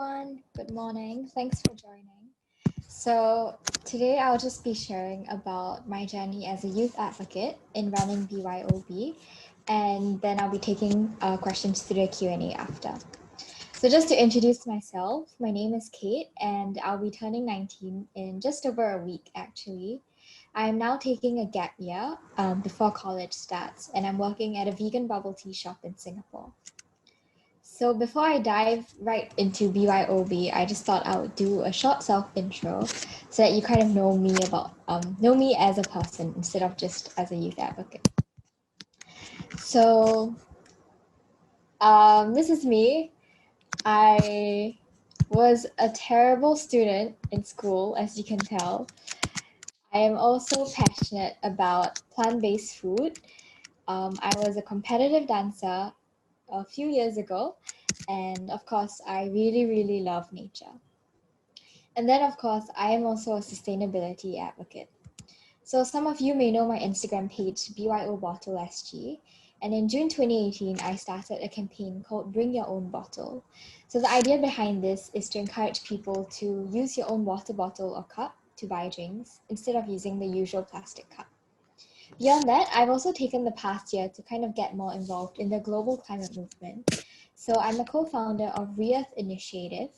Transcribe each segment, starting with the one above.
everyone. Good morning. Thanks for joining. So, today I'll just be sharing about my journey as a youth advocate in running BYOB, and then I'll be taking questions through the Q&A after. So, just to introduce myself, my name is Kate, and I'll be turning 19 in just over a week, actually. I'm now taking a gap year before college starts, and I'm working at a vegan bubble tea shop in Singapore. So before I dive right into BYOB, I just thought I would do a short self-intro so that you kind of know me as a person instead of just as a youth advocate. So this is me. I was a terrible student in school, as you can tell. I am also passionate about plant-based food. I was a competitive dancer a few years ago, and of course, I really love nature. And then, of course, I am also a sustainability advocate. So some of you may know my Instagram page, BYO Bottle SG. And in June 2018, I started a campaign called Bring Your Own Bottle. So the idea behind this is to encourage people to use your own water bottle or cup to buy drinks instead of using the usual plastic cup. Beyond that, I've also taken the past year to kind of get more involved in the global climate movement. So I'm a co-founder of Re-Earth Initiative,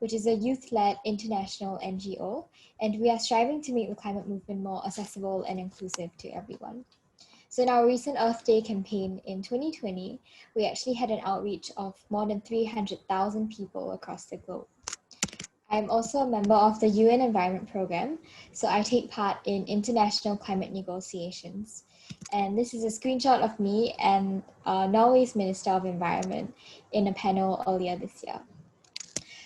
which is a youth-led international NGO, and we are striving to make the climate movement more accessible and inclusive to everyone. So in our recent Earth Day campaign in 2020, we actually had an outreach of more than 300,000 people across the globe. I'm also a member of the UN Environment Programme, so I take part in international climate negotiations. And this is a screenshot of me and Norway's Minister of Environment in a panel earlier this year.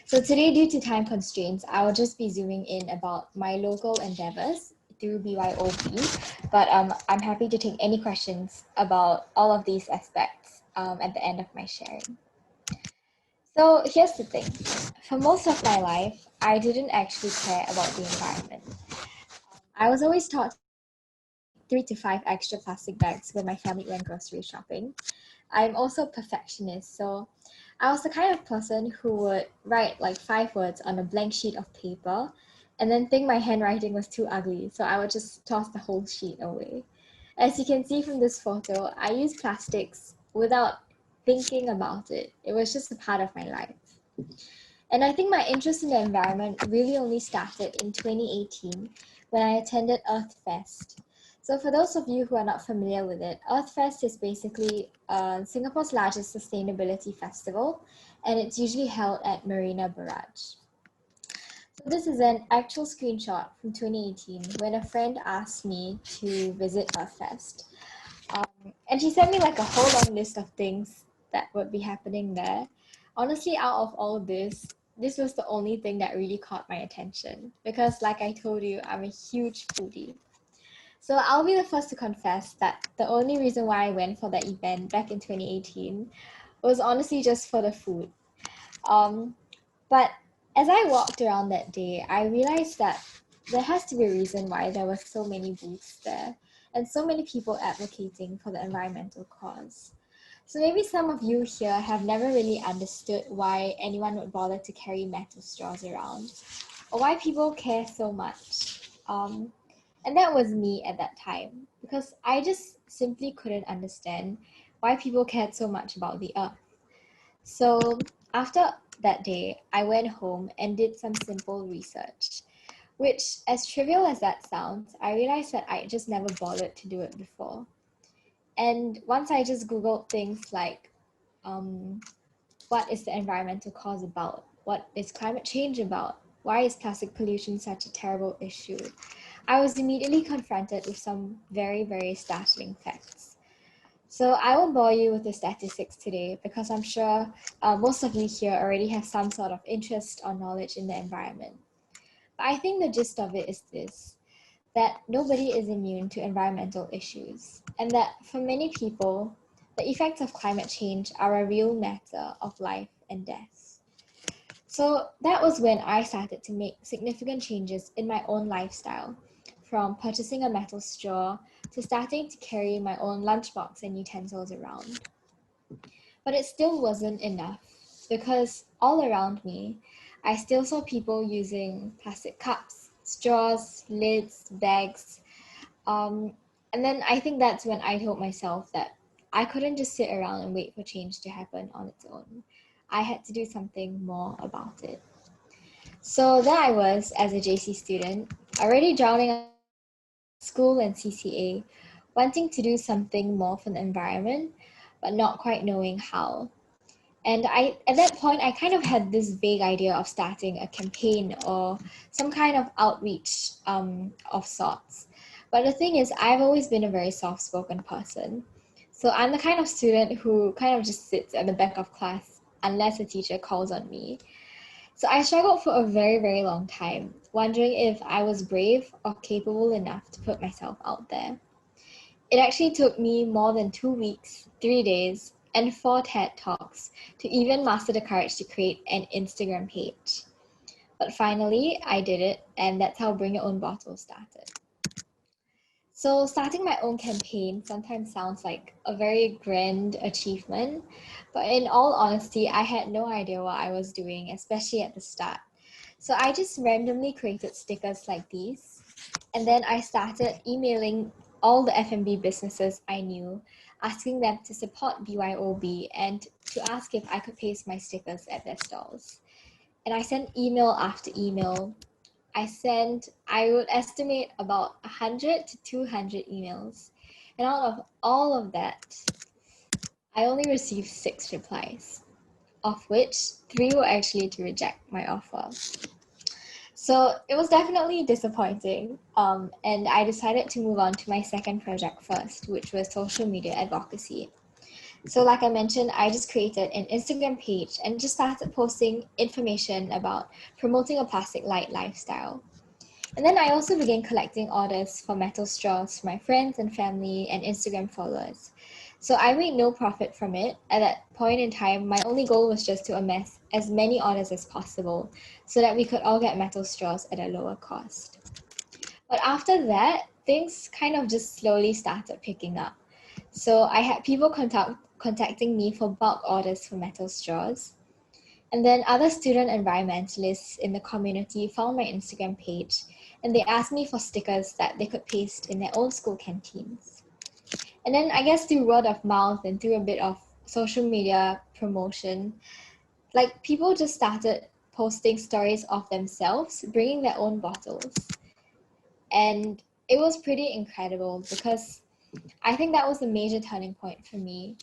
So today, due to time constraints, I will just be zooming in about my local endeavors through BYOB, but I'm happy to take any questions about all of these aspects at the end of my sharing. So here's the thing. For most of my life, I didn't actually care about the environment. I was always taught to carry 3 to 5 extra plastic bags when my family went grocery shopping. I'm also a perfectionist, so I was the kind of person who would write like 5 words on a blank sheet of paper and then think my handwriting was too ugly, so I would just toss the whole sheet away. As you can see from this photo, I use plastics without thinking about it. It was just a part of my life. And I think my interest in the environment really only started in 2018 when I attended Earth Fest. So for those of you who are not familiar with it, Earth Fest is basically Singapore's largest sustainability festival, and it's usually held at Marina Barrage. So this is an actual screenshot from 2018 when a friend asked me to visit Earth Fest. And she sent me like a whole long list of things that would be happening there. Honestly, out of all of this was the only thing that really caught my attention because like I told you, I'm a huge foodie. So I'll be the first to confess that the only reason why I went for that event back in 2018 was honestly just for the food. But as I walked around that day, I realized that there has to be a reason why there were so many booths there and so many people advocating for the environmental cause. So maybe some of you here have never really understood why anyone would bother to carry metal straws around or why people care so much. And that was me at that time because I just simply couldn't understand why people cared so much about the earth. So after that day, I went home and did some simple research, which, as trivial as that sounds, I realized that I just never bothered to do it before. And once I just Googled things like, what is the environmental cause about? What is climate change about? Why is plastic pollution such a terrible issue? I was immediately confronted with some very startling facts. So I won't bore you with the statistics today because I'm sure most of you here already have some sort of interest or knowledge in the environment. But I think the gist of it is this, that nobody is immune to environmental issues, and that for many people, the effects of climate change are a real matter of life and death. So that was when I started to make significant changes in my own lifestyle, from purchasing a metal straw to starting to carry my own lunchbox and utensils around. But it still wasn't enough because all around me, I still saw people using plastic cups, straws, lids, bags. Um, and then I think that's when I told myself that I couldn't just sit around and wait for change to happen on its own. I had to do something more about it. So there I was as a JC student, already drowning in school and CCA, wanting to do something more for the environment, but not quite knowing how. And at that point, I kind of had this vague idea of starting a campaign or some kind of outreach of sorts. But the thing is, I've always been a very soft-spoken person. So I'm the kind of student who kind of just sits at the back of class unless a teacher calls on me. So I struggled for a very, very long time, wondering if I was brave or capable enough to put myself out there. It actually took me more than 2 weeks, 3 days, and 4 TED Talks to even master the courage to create an Instagram page. But finally, I did it, and that's how Bring Your Own Bottle started. So starting my own campaign sometimes sounds like a very grand achievement, but in all honesty, I had no idea what I was doing, especially at the start. So I just randomly created stickers like these, and then I started emailing all the F&B businesses I knew, asking them to support BYOB and to ask if I could paste my stickers at their stalls. And I sent email after email. I would estimate about 100 to 200 emails. And out of all of that, I only received 6 replies, of which 3 were actually to reject my offer. So it was definitely disappointing, and I decided to move on to my second project first, which was social media advocacy. So like I mentioned, I just created an Instagram page and just started posting information about promoting a plastic light lifestyle. And then I also began collecting orders for metal straws for my friends and family and Instagram followers. So I made no profit from it. At that point in time, my only goal was just to amass as many orders as possible so that we could all get metal straws at a lower cost. But after that, things kind of just slowly started picking up. So I had people contacting me for bulk orders for metal straws. And then other student environmentalists in the community found my Instagram page and they asked me for stickers that they could paste in their own school canteens. And then I guess through word of mouth and through a bit of social media promotion, like people just started posting stories of themselves bringing their own bottles. And it was pretty incredible because I think that was a major turning point for me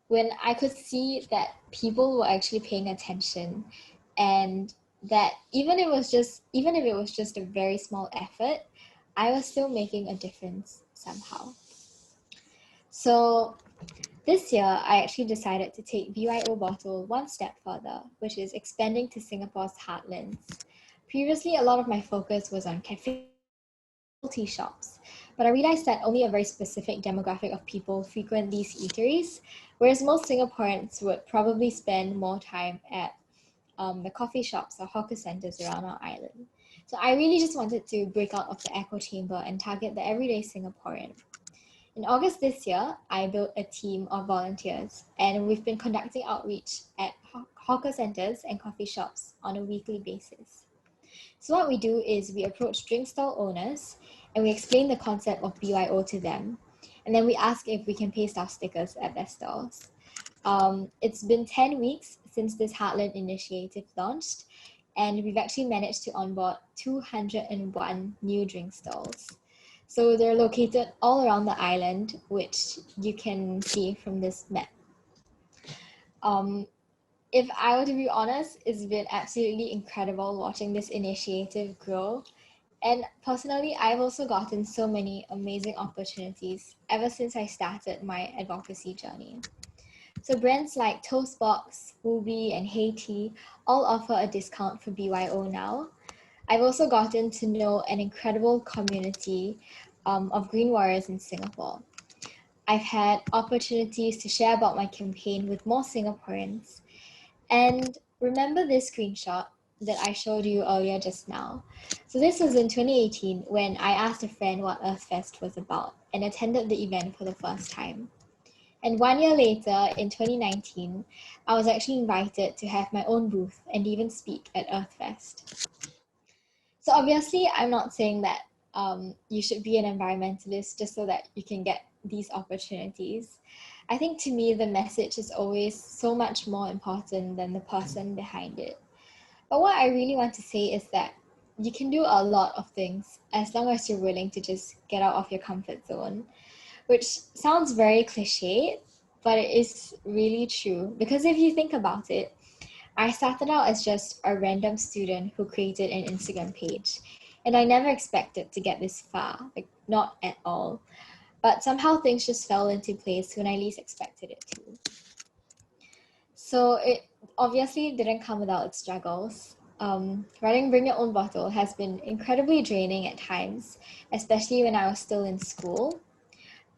when I could see that people were actually paying attention and that even if it was just a very small effort, I was still making a difference somehow. So this year, I actually decided to take BYO Bottle one step further, which is expanding to Singapore's heartlands. Previously, a lot of my focus was on cafes, tea shops, but I realized that only a very specific demographic of people frequent these eateries, whereas most Singaporeans would probably spend more time at the coffee shops or hawker centers around our island. So I really just wanted to break out of the echo chamber and target the everyday Singaporean. In August this year, I built a team of volunteers, and we've been conducting outreach at hawker centers and coffee shops on a weekly basis. So what we do is we approach drink stall owners and we explain the concept of BYO to them. And then we ask if we can paste our stickers at their stalls. It's been 10 weeks since this Heartland initiative launched, and we've actually managed to onboard 201 new drink stalls. So they're located all around the island, which you can see from this map. If I were to be honest, it's been absolutely incredible watching this initiative grow. And personally, I've also gotten so many amazing opportunities ever since I started my advocacy journey. So brands like Toastbox, Wooby, and Hey Tea all offer a discount for BYO now. I've also gotten to know an incredible community of green warriors in Singapore. I've had opportunities to share about my campaign with more Singaporeans. And remember this screenshot that I showed you earlier just now. So this was in 2018 when I asked a friend what EarthFest was about and attended the event for the first time. And 1 year later, in 2019, I was actually invited to have my own booth and even speak at Earth Fest. So obviously, I'm not saying that you should be an environmentalist just so that you can get these opportunities. I think to me, the message is always so much more important than the person behind it. But what I really want to say is that you can do a lot of things as long as you're willing to just get out of your comfort zone, which sounds very cliche, but it is really true. Because if you think about it, I started out as just a random student who created an Instagram page, and I never expected to get this far, like not at all. But somehow things just fell into place when I least expected it to. So it obviously didn't come without its struggles. Writing Bring Your Own Bottle has been incredibly draining at times, especially when I was still in school.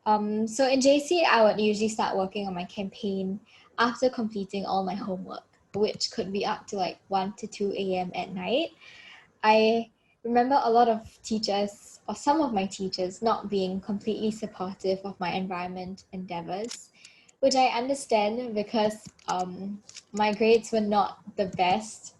So in JC, I would usually start working on my campaign after completing all my homework, which could be up to like 1 to 2 a.m. at night. I remember a lot of teachers, or some of my teachers, not being completely supportive of my environment endeavors, which I understand because my grades were not the best.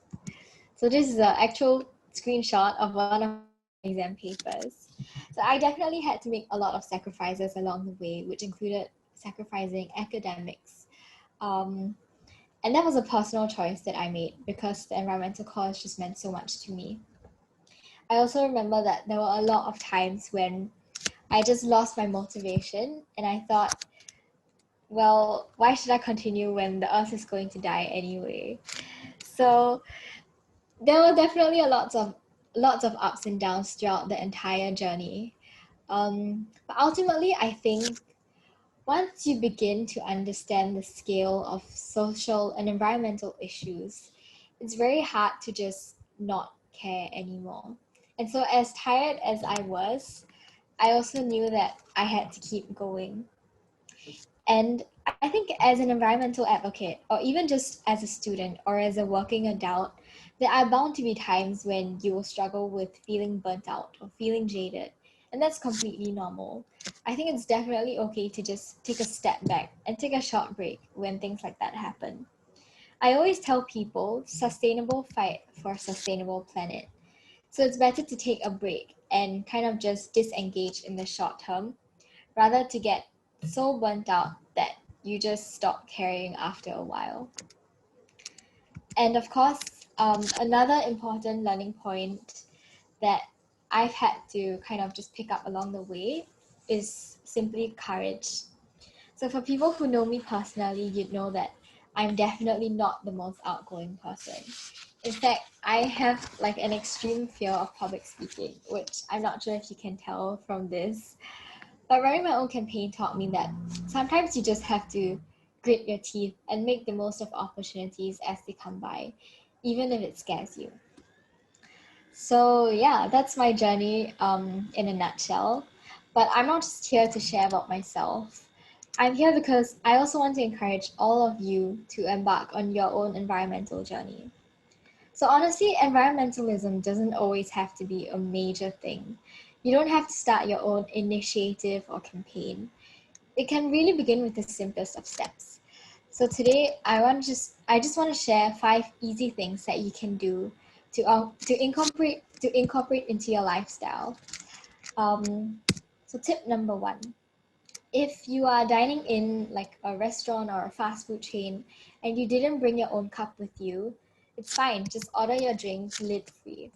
So this is an actual screenshot of one of my exam papers. So I definitely had to make a lot of sacrifices along the way, which included sacrificing academics. Um, and that was a personal choice that I made because the environmental cause just meant so much to me. I also remember that there were a lot of times when I just lost my motivation and I thought, well, why should I continue when the earth is going to die anyway? So there were definitely lots of ups and downs throughout the entire journey. But ultimately, I think once you begin to understand the scale of social and environmental issues, it's very hard to just not care anymore. And so, as tired as I was, I also knew that I had to keep going. And I think as an environmental advocate, or even just as a student or as a working adult, there are bound to be times when you will struggle with feeling burnt out or feeling jaded. And that's completely normal. I think it's definitely okay to just take a step back and take a short break when things like that happen. I always tell people sustainable fight for a sustainable planet. So it's better to take a break and kind of just disengage in the short term rather to get so burnt out that you just stop caring after a while. And of course, another important learning point that I've had to kind of just pick up along the way is simply courage. So for people who know me personally, you'd know that I'm definitely not the most outgoing person. In fact, I have like an extreme fear of public speaking, which I'm not sure if you can tell from this. But running my own campaign taught me that sometimes you just have to grit your teeth and make the most of opportunities as they come by, even if it scares you. So yeah, that's my journey in a nutshell. But I'm not just here to share about myself. I'm here because I also want to encourage all of you to embark on your own environmental journey. So honestly, environmentalism doesn't always have to be a major thing. You don't have to start your own initiative or campaign. It can really begin with the simplest of steps. So today, I just want to share 5 easy things that you can do to incorporate into your lifestyle. So tip number 1: if you are dining in like a restaurant or a fast food chain and you didn't bring your own cup with you, it's fine. Just order your drink lid free.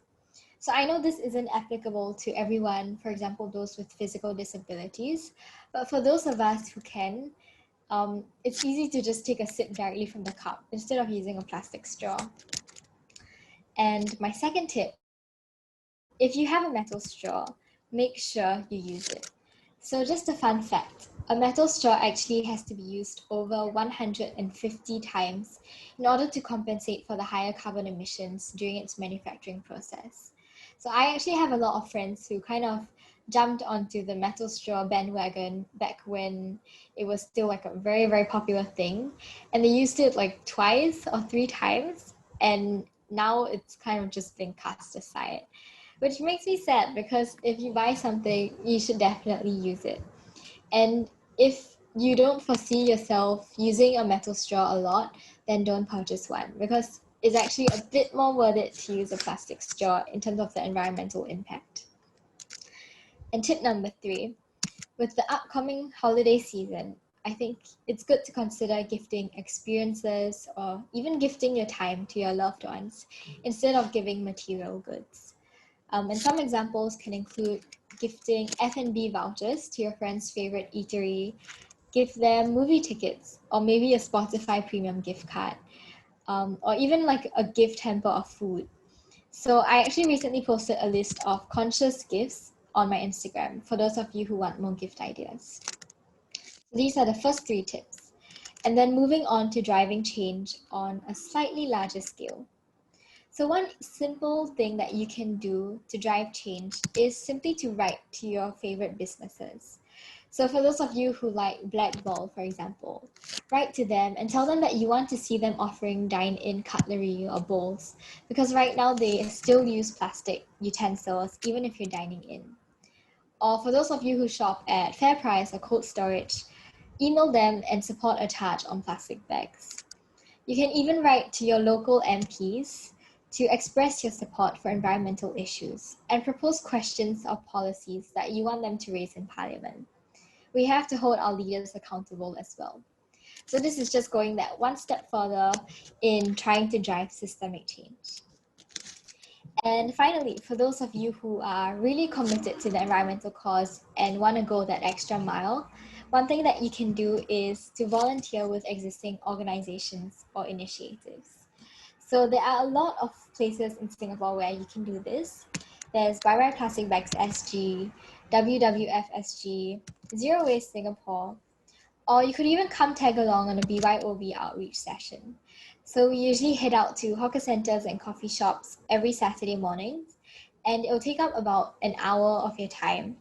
So I know this isn't applicable to everyone, for example, those with physical disabilities, but for those of us who can, it's easy to just take a sip directly from the cup instead of using a plastic straw. And my second tip: if you have a metal straw, make sure you use it. So just a fun fact, a metal straw actually has to be used over 150 times in order to compensate for the higher carbon emissions during its manufacturing process. So I actually have a lot of friends who kind of jumped onto the metal straw bandwagon back when it was still like a very, very popular thing. And they used it like 2 or 3 times. And now it's kind of just been cast aside, which makes me sad because if you buy something, you should definitely use it. And if you don't foresee yourself using a metal straw a lot, then don't purchase one, because it's actually a bit more worth it to use a plastic straw in terms of the environmental impact. And tip number 3, with the upcoming holiday season, I think it's good to consider gifting experiences or even gifting your time to your loved ones instead of giving material goods. And some examples can include gifting F&B vouchers to your friend's favorite eatery, give them movie tickets, or maybe a Spotify premium gift card, or even like a gift hamper of food. So I actually recently posted a list of conscious gifts on my Instagram for those of you who want more gift ideas. These are the first 3 tips. And then moving on to driving change on a slightly larger scale. So one simple thing that you can do to drive change is simply to write to your favorite businesses. So for those of you who like Black Ball, for example, write to them and tell them that you want to see them offering dine-in cutlery or bowls, because right now they still use plastic utensils even if you're dining in. Or for those of you who shop at FairPrice or Cold Storage, email them and support a charge on plastic bags. You can even write to your local MPs to express your support for environmental issues and propose questions or policies that you want them to raise in Parliament. We have to hold our leaders accountable as well. So this is just going that one step further in trying to drive systemic change. And finally, for those of you who are really committed to the environmental cause and want to go that extra mile, one thing that you can do is to volunteer with existing organizations or initiatives. So there are a lot of places in Singapore where you can do this. There's BYO Plastic Bags SG, WWF SG, Zero Waste Singapore, or you could even come tag along on a BYOB outreach session. So we usually head out to hawker centers and coffee shops every Saturday mornings, and it'll take up about an hour of your time.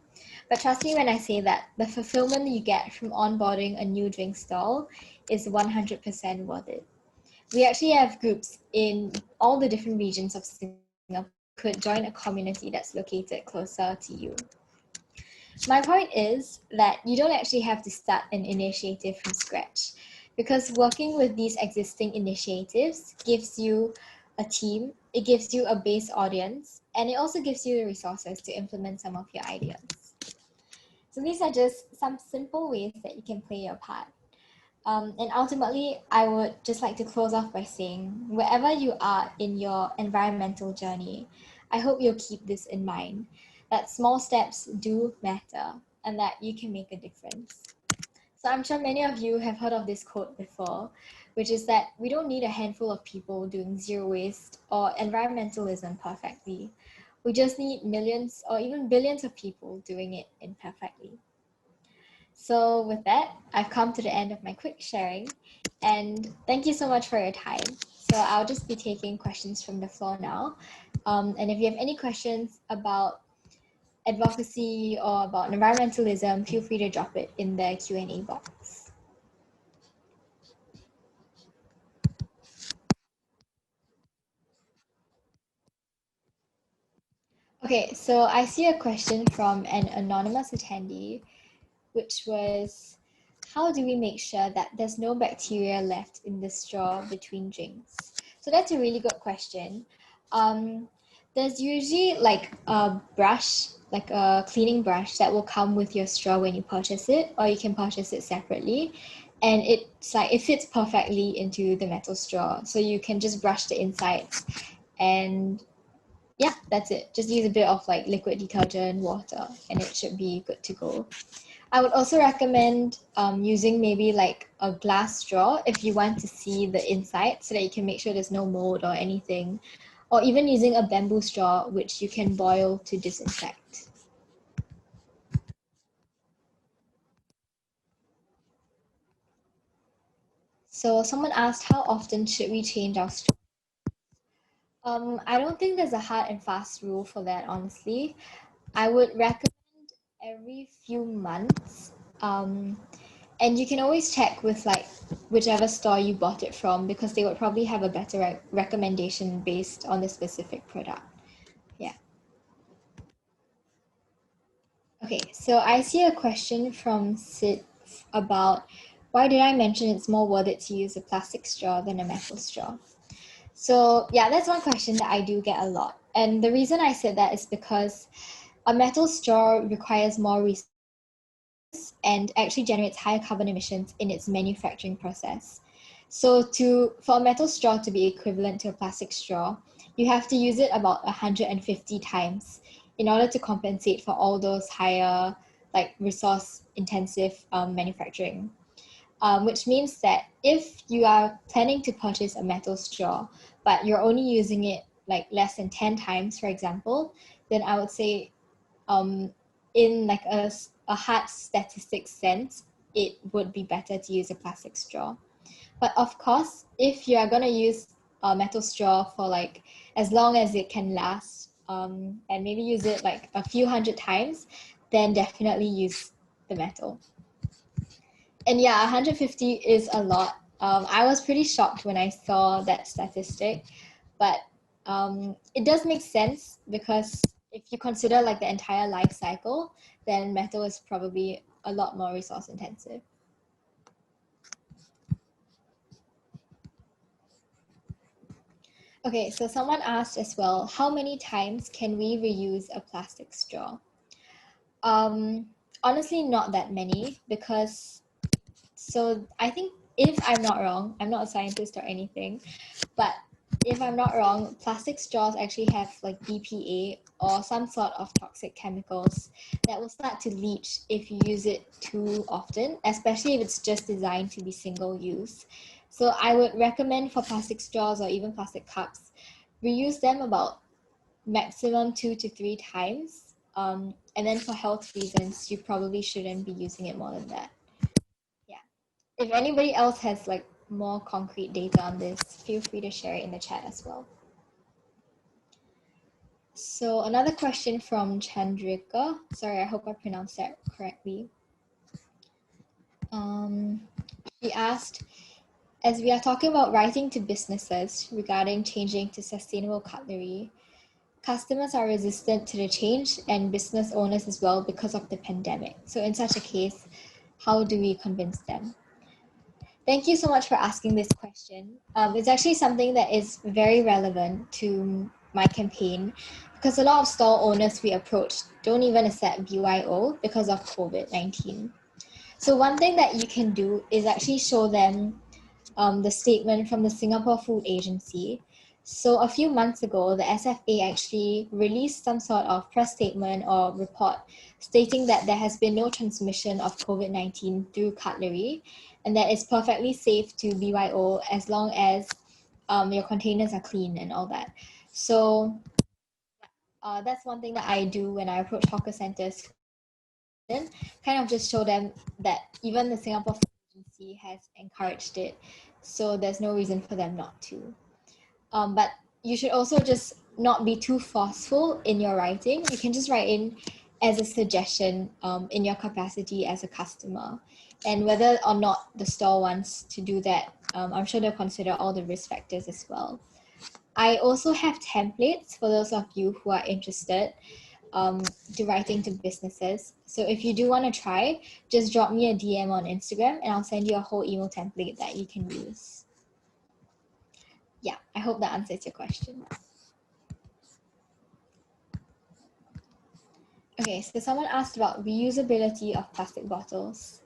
But trust me when I say that the fulfillment you get from onboarding a new drink stall is 100% worth it. We actually have groups in all the different regions of Singapore. You could join a community that's located closer to you. My point is that you don't actually have to start an initiative from scratch, because working with these existing initiatives gives you a team, it gives you a base audience, and it also gives you the resources to implement some of your ideas. So these are just some simple ways that you can play your part. And ultimately, I would just like to close off by saying, wherever you are in your environmental journey, I hope you'll keep this in mind, that small steps do matter and that you can make a difference. So I'm sure many of you have heard of this quote before, which is that we don't need a handful of people doing zero waste or environmentalism perfectly. We just need millions or even billions of people doing it imperfectly. So with that, I've come to the end of my quick sharing, and thank you so much for your time. So I'll just be taking questions from the floor now. And if you have any questions about advocacy or about environmentalism, feel free to drop it in the Q&A box. Okay, so I see a question from an anonymous attendee, which was, how do we make sure that there's no bacteria left in the straw between drinks? So that's a really good question. There's usually like a brush, like a cleaning brush that will come with your straw when you purchase it, or you can purchase it separately. And it's like, it fits perfectly into the metal straw. So you can just brush the insides, and yeah, that's it. Just use a bit of like liquid detergent, water, and it should be good to go. I would also recommend using maybe like a glass straw if you want to see the inside, so that you can make sure there's no mold or anything, or even using a bamboo straw, which you can boil to disinfect. So someone asked, how often should we change our straw? I don't think there's a hard and fast rule for that, honestly. I would recommend every few months. And you can always check with like whichever store you bought it from, because they would probably have a better recommendation based on the specific product. Yeah. Okay, so I see a question from Sid about why did I mention it's more worth it to use a plastic straw than a metal straw. So yeah, that's one question that I do get a lot. And the reason I said that is because a metal straw requires more resources and actually generates higher carbon emissions in its manufacturing process. So for a metal straw to be equivalent to a plastic straw, you have to use it about 150 times in order to compensate for all those higher resource intensive manufacturing. Which means that if you are planning to purchase a metal straw, but you're only using it less than 10 times, for example, then I would say in a hard statistics sense, it would be better to use a plastic straw. But of course, if you are going to use a metal straw for as long as it can last, and maybe use it a few hundred times, then definitely use the metal. And yeah, 150 is a lot. I was pretty shocked when I saw that statistic, but it does make sense because if you consider the entire life cycle, then metal is probably a lot more resource intensive. Okay, so someone asked as well, how many times can we reuse a plastic straw? Honestly, not that many because, so I think if I'm not wrong, I'm not a scientist or anything, but if I'm not wrong, plastic straws actually have BPA or some sort of toxic chemicals that will start to leach if you use it too often, especially if it's just designed to be single use. So I would recommend for plastic straws or even plastic cups, reuse them about maximum 2 to 3 times. And then for health reasons, you probably shouldn't be using it more than that. Yeah. If anybody else has more concrete data on this, feel free to share it in the chat as well. So another question from Chandrika. Sorry, I hope I pronounced that correctly. He asked, as we are talking about writing to businesses regarding changing to sustainable cutlery, customers are resistant to the change and business owners as well because of the pandemic. So in such a case, how do we convince them? Thank you so much for asking this question. It's actually something that is very relevant to my campaign because a lot of stall owners we approach don't even accept BYO because of COVID-19. So one thing that you can do is actually show them the statement from the Singapore Food Agency. So a few months ago, the SFA actually released some sort of press statement or report stating that there has been no transmission of COVID-19 through cutlery and that it's perfectly safe to BYO as long as your containers are clean and all that. So that's one thing that I do when I approach hawker centers, kind of just show them that even the Singapore Food Agency has encouraged it, so there's no reason for them not to. But you should also just not be too forceful in your writing. You can just write in as a suggestion in your capacity as a customer. And whether or not the store wants to do that, I'm sure they'll consider all the risk factors as well. I also have templates for those of you who are interested to writing to businesses. So if you do want to try, just drop me a DM on Instagram and I'll send you a whole email template that you can use. Yeah, I hope that answers your question. Okay, so someone asked about reusability of plastic bottles.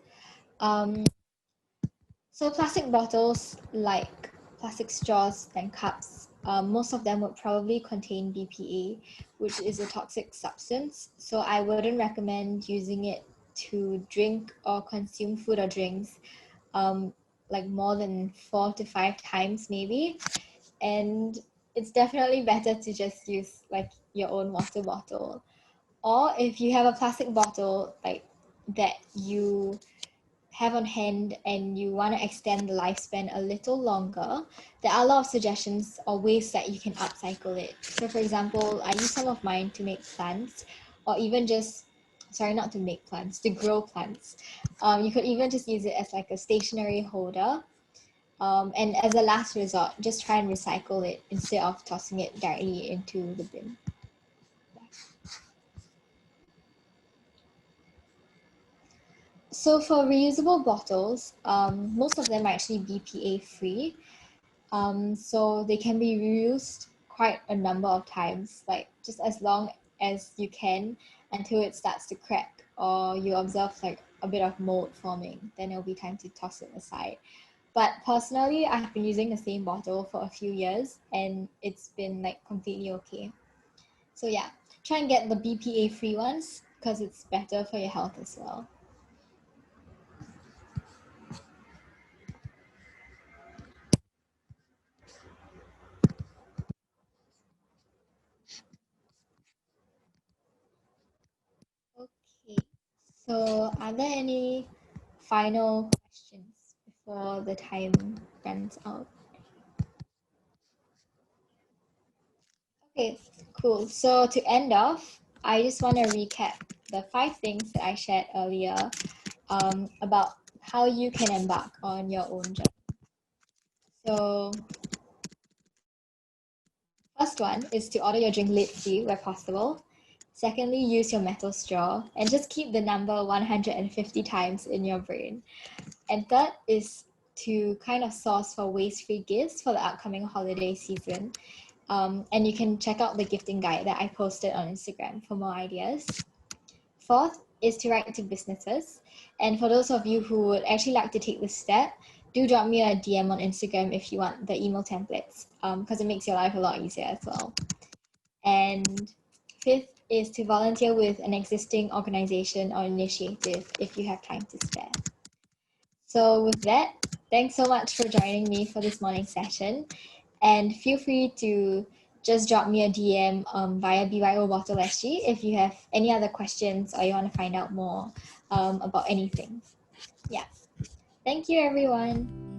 So plastic bottles, like plastic straws and cups, most of them would probably contain BPA, which is a toxic substance. So I wouldn't recommend using it to drink or consume food or drinks more than 4 to 5 times maybe. And it's definitely better to just use your own water bottle. Or if you have a plastic bottle that you have on hand and you want to extend the lifespan a little longer, there are a lot of suggestions or ways that you can upcycle it. So for example, I use some of mine to make plants, or even just, sorry, not to make plants, to grow plants. You could even just use it as a stationery holder. And as a last resort, just try and recycle it instead of tossing it directly into the bin. So for reusable bottles, most of them are actually BPA free. So they can be reused quite a number of times, like just as long as you can until it starts to crack or you observe like a bit of mold forming, then it'll be time to toss it aside. But personally, I've been using the same bottle for a few years and it's been like completely okay. So yeah, try and get the BPA free ones because it's better for your health as well. Okay, so are there any final questions before the time runs out? Okay, cool. So to end off, I just want to recap the 5 things that I shared earlier about how you can embark on your own journey. So first one is to order your drink lid free where possible. Secondly, use your metal straw and just keep the number 150 times in your brain. And third is to kind of source for waste-free gifts for the upcoming holiday season. And you can check out the gifting guide that I posted on Instagram for more ideas. Fourth is to write to businesses. And for those of you who would actually like to take this step, do drop me a DM on Instagram if you want the email templates, because it makes your life a lot easier as well. And fifth is to volunteer with an existing organization or initiative if you have time to spare. So with that, thanks so much for joining me for this morning session. And feel free to just drop me a DM via BYO Bottle SG if you have any other questions or you want to find out more about anything. Yeah. Thank you, everyone.